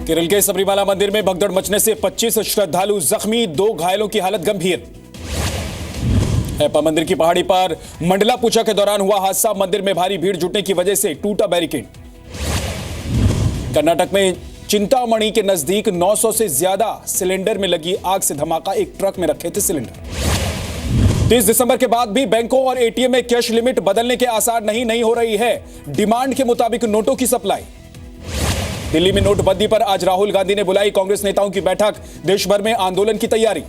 केरल के सबरीमाला मंदिर में भगदड़ मचने से 25 श्रद्धालु जख्मी, 2 घायलों की हालत गंभीर। अयप्पा मंदिर की पहाड़ी पर मंडला पूजा के दौरान हुआ हादसा, मंदिर में भारी भीड़ जुटने की वजह से टूटा बैरिकेड। कर्नाटक में चिंतामणि के नजदीक 900 से ज्यादा सिलेंडर में लगी आग से धमाका, एक ट्रक में रखे थे सिलेंडर। 30 दिसंबर के बाद भी बैंकों और एटीएम में कैश लिमिट बदलने के आसार नहीं हो रही है डिमांड के मुताबिक नोटों की सप्लाई। दिल्ली में नोटबंदी पर आज राहुल गांधी ने बुलाई कांग्रेस नेताओं की बैठक, देश भर में आंदोलन की तैयारी।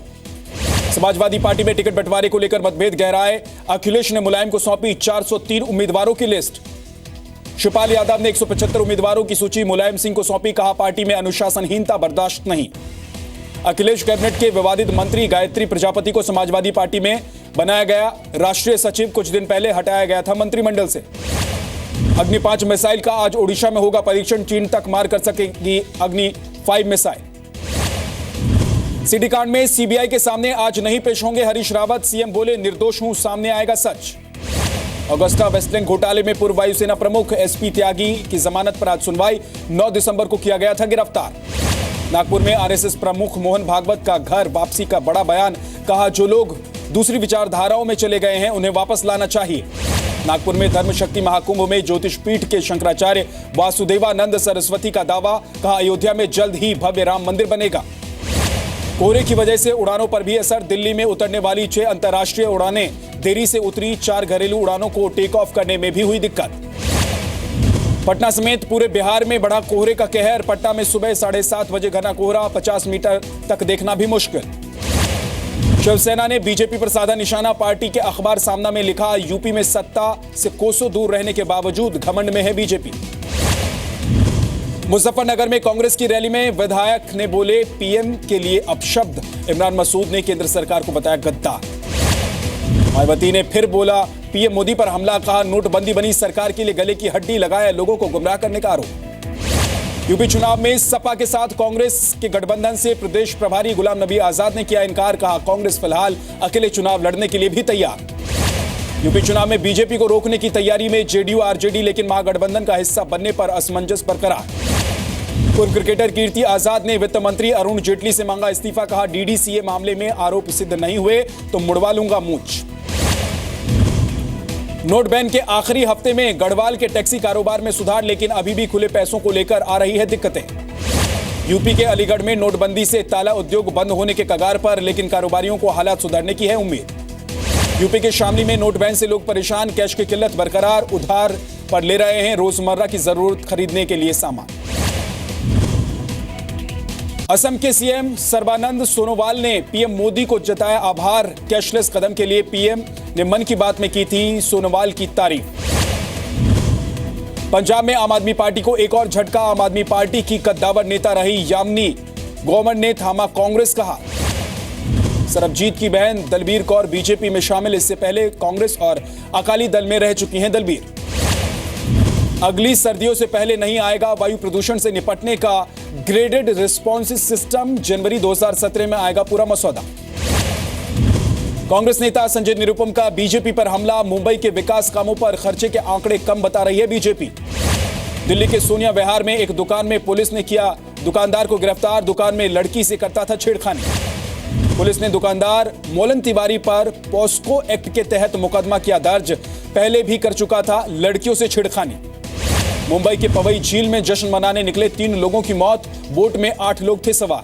समाजवादी पार्टी में टिकट बंटवारे को लेकर मतभेद गहराए, अखिलेश ने मुलायम को सौंपी 403 उम्मीदवारों की लिस्ट। शिवपाल यादव ने 175 उम्मीदवारों की सूची मुलायम सिंह को सौंपी, कहा पार्टी में अनुशासनहीनता बर्दाश्त नहीं। अखिलेश कैबिनेट के विवादित मंत्री गायत्री प्रजापति को समाजवादी पार्टी में बनाया गया राष्ट्रीय सचिव, कुछ दिन पहले हटाया गया था मंत्रिमंडल से। अग्नि 5 मिसाइल का आज ओडिशा में होगा परीक्षण, चीन तक मार कर सकेगी अग्नि 5 मिसाइल। सीडी कांड में सीबीआई के सामने आज नहीं पेश होंगे हरीश रावत, सीएम बोले निर्दोष हूं, सामने आएगा सच। अगस्ता वेस्टलैंड घोटाले में पूर्व वायुसेना प्रमुख एसपी त्यागी की जमानत पर आज सुनवाई, 9 दिसंबर को किया गया था गिरफ्तार। नागपुर में आरएसएस प्रमुख मोहन भागवत का घर वापसी का बड़ा बयान, कहा जो लोग दूसरी विचारधाराओं में चले गए हैं उन्हें वापस लाना चाहिए। नागपुर में धर्म शक्ति महाकुंभ में ज्योतिष पीठ के शंकराचार्य वासुदेवानंद सरस्वती का दावा, कहा अयोध्या में जल्द ही भव्य राम मंदिर बनेगा। कोहरे की वजह से उड़ानों पर भी असर, दिल्ली में उतरने वाली 6 अंतर्राष्ट्रीय उड़ानें देरी से उतरी, 4 घरेलू उड़ानों को टेक ऑफ करने में भी हुई दिक्कत। पटना समेत पूरे बिहार में बढ़ा कोहरे का कहर, पटना में सुबह 7:30 बजे घना कोहरा, 50 मीटर तक देखना भी मुश्किल। शिवसेना ने बीजेपी पर साधा निशाना, पार्टी के अखबार सामना में लिखा यूपी में सत्ता से कोसों दूर रहने के बावजूद घमंड में है बीजेपी। मुजफ्फरनगर में कांग्रेस की रैली में विधायक ने बोले पीएम के लिए अपशब्द, इमरान मसूद ने केंद्र सरकार को बताया गद्दार। मायावती ने फिर बोला पीएम मोदी पर हमला, कहा नोटबंदी बनी सरकार के लिए गले की हड्डी, लगाया लोगों को गुमराह करने का आरोप। यूपी चुनाव में सपा के साथ कांग्रेस के गठबंधन से प्रदेश प्रभारी गुलाम नबी आजाद ने किया इनकार, कहा कांग्रेस फिलहाल अकेले चुनाव लड़ने के लिए भी तैयार। यूपी चुनाव में बीजेपी को रोकने की तैयारी में जेडीयू आरजेडी, लेकिन महागठबंधन का हिस्सा बनने पर असमंजस बरकरार। पूर्व क्रिकेटर कीर्ति आजाद ने वित्त मंत्री अरुण जेटली से मांगा इस्तीफा, कहा डीडीसीए मामले में आरोप सिद्ध नहीं हुए तो मुड़वा लूंगा मूंछ। नोट बैन के आखिरी हफ्ते में गढ़वाल के टैक्सी कारोबार में सुधार, लेकिन अभी भी खुले पैसों को लेकर आ रही है दिक्कतें। यूपी के अलीगढ़ में नोटबंदी से ताला उद्योग बंद होने के कगार पर, लेकिन कारोबारियों को हालात सुधरने की है उम्मीद। यूपी के शामली में नोट बैन से लोग परेशान, कैश की किल्लत बरकरार, उधार पर ले रहे हैं रोजमर्रा की जरूरत खरीदने के लिए सामान। असम के सीएम सर्बानंद सोनोवाल ने पीएम मोदी को जताया आभार, कैशलेस कदम के लिए पीएम ने मन की बात में की थी सोनोवाल की तारीफ। पंजाब में आम आदमी पार्टी को एक और झटका, आम आदमी पार्टी की कद्दावर नेता रही यामिनी गवर्नमेंट ने थामा कांग्रेस का हाथ। सरबजीत की बहन दलबीर कौर बीजेपी में शामिल, इससे पहले कांग्रेस और अकाली दल में रह चुकी हैं दलबीर। अगली सर्दियों से पहले नहीं आएगा वायु प्रदूषण से निपटने का ग्रेडेड रिस्पॉन्स सिस्टम, जनवरी 2017 में आएगा पूरा मसौदा। कांग्रेस नेता संजय निरुपम का बीजेपी पर हमला, मुंबई के विकास कामों पर खर्चे के आंकड़े कम बता रही है बीजेपी। दिल्ली के सोनिया विहार में एक दुकान में पुलिस ने किया दुकानदार को गिरफ्तार, दुकान में लड़की से करता था छेड़खानी। पुलिस ने दुकानदार मोलन तिवारी पर पॉस्को एक्ट के तहत मुकदमा किया दर्ज, पहले भी कर चुका था लड़कियों से छेड़खानी। मुंबई के पवई झील में जश्न मनाने निकले 3 लोगों की मौत, बोट में 8 लोग थे सवार।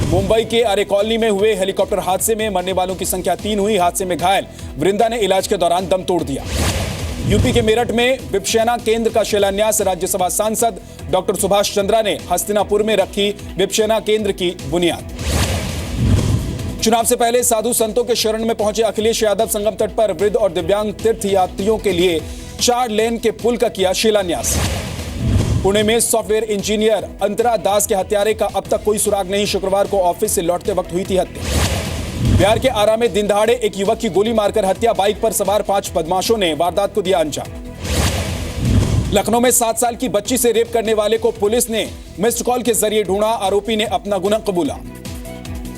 मुंबई के आरे कॉलोनी में हुए हेलीकॉप्टर हादसे में मरने वालों की संख्या 3 हुई, हादसे में घायल वृंदा ने इलाज के दौरान दम तोड़ दिया। यूपी के मेरठ में विपश्यना केंद्र का शिलान्यास, राज्यसभा सांसद डॉक्टर सुभाष चंद्रा ने हस्तिनापुर में रखी विपश्यना केंद्र की बुनियाद। चुनाव से पहले साधु संतों के शरण में पहुंचे अखिलेश यादव, संगम तट पर वृद्ध और दिव्यांग तीर्थ यात्रियों के लिए 4 लेन के पुल का किया शिलान्यास। पुणे में सॉफ्टवेयर इंजीनियर अंतरा दास के हत्यारे का अब तक कोई सुराग नहीं, शुक्रवार को ऑफिस से लौटते वक्त हुई थी हत्या। बिहार के आरा में दिन दहाड़े एक युवक की गोली मारकर हत्या, बाइक पर सवार 5 बदमाशों ने वारदात को दिया अंजाम। लखनऊ में 7 साल की बच्ची से रेप करने वाले को पुलिस ने मिस्ड कॉल के जरिए ढूंढा, आरोपी ने अपना गुनाह कबूला।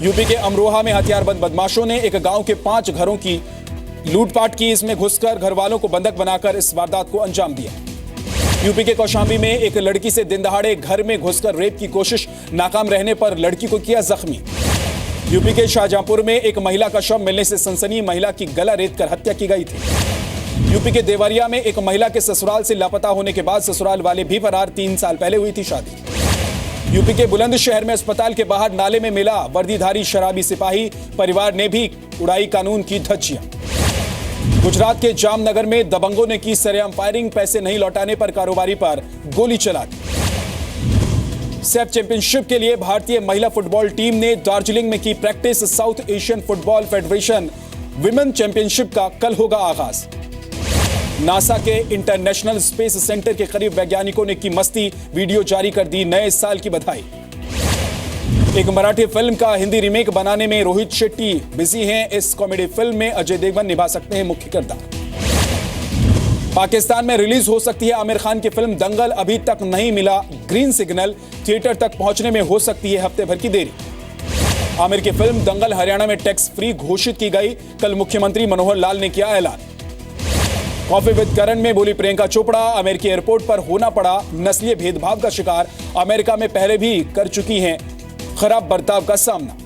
यूपी के अमरोहा में हथियारबंद बदमाशों ने एक गांव के 5 घरों की लूटपाट की, इसमें घुसकर घर वालों को बंधक बनाकर इस वारदात को अंजाम दिया। यूपी के कौशाम्बी में एक लड़की से दिन दहाड़े घर में घुसकर रेप की कोशिश, नाकाम रहने पर लड़की को किया जख्मी। यूपी के शाहजहांपुर में एक महिला का शव मिलने से सनसनी, महिला की गला रेतकर हत्या की गई थी। यूपी के देवरिया में एक महिला के ससुराल से लापता होने के बाद ससुराल वाले भी फरार, 3 साल पहले हुई थी शादी। यूपी के बुलंदशहर में अस्पताल के बाहर नाले में मिला वर्दीधारी शराबी सिपाही, परिवार ने भी उड़ाई कानून की धज्जियां। गुजरात के जामनगर में दबंगों ने की सरेआम फायरिंग, पैसे नहीं लौटाने पर कारोबारी पर गोली चला दी। सेफ चैंपियनशिप के लिए भारतीय महिला फुटबॉल टीम ने दार्जिलिंग में की practice. South Asian football federation women championship का कल होगा आगाज। नासा के इंटरनेशनल स्पेस सेंटर के करीब वैज्ञानिकों ने की मस्ती, वीडियो जारी कर दी नए साल की बधाई। एक मराठी फिल्म का हिंदी रीमेक बनाने में रोहित शेट्टी बिजी हैं। इस कॉमेडी फिल्म में अजय देवगन निभा सकते हैं मुख्य किरदार। पाकिस्तान में रिलीज हो सकती है आमिर खान की फिल्म दंगल, अभी तक नहीं मिला ग्रीन सिग्नल, थिएटर तक पहुंचने में हो सकती है हफ्ते भर की देरी। आमिर की फिल्म दंगल हरियाणा में टैक्स फ्री घोषित की गई, कल मुख्यमंत्री मनोहर लाल ने किया ऐलान। कॉफी विद करण में बोली प्रियंका चोपड़ा, अमेरिकी एयरपोर्ट पर होना पड़ा नस्लीय भेदभाव का शिकार, अमेरिका में पहले भी कर चुकी हैं खराब बर्ताव का सामना।